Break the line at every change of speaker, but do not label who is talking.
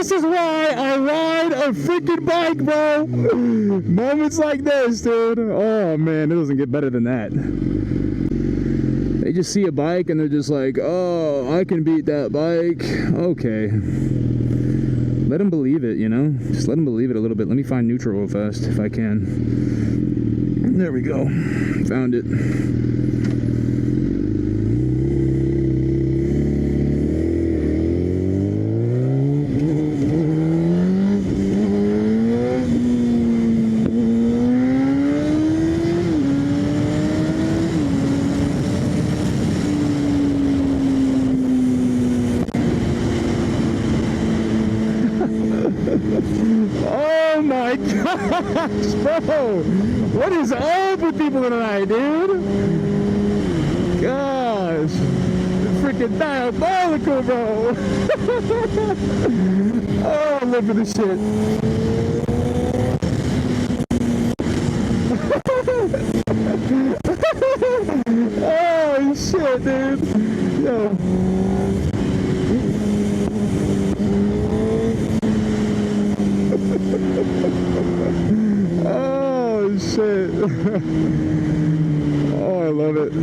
This is why I ride a freaking bike, bro. Moments like this, dude. Oh man, it doesn't get better than that. They just see a bike and they're just like, oh, I can beat that bike. Okay. Let them believe it, you know? Just let them believe it a little bit. Let me find neutral real fast if I can. There we go. Found it. Oh my gosh, bro! What is up with people tonight, dude? Gosh, freaking diabolical, bro! Oh, I live for this shit. Oh shit, dude! Yo. Oh shit. Oh, I love it.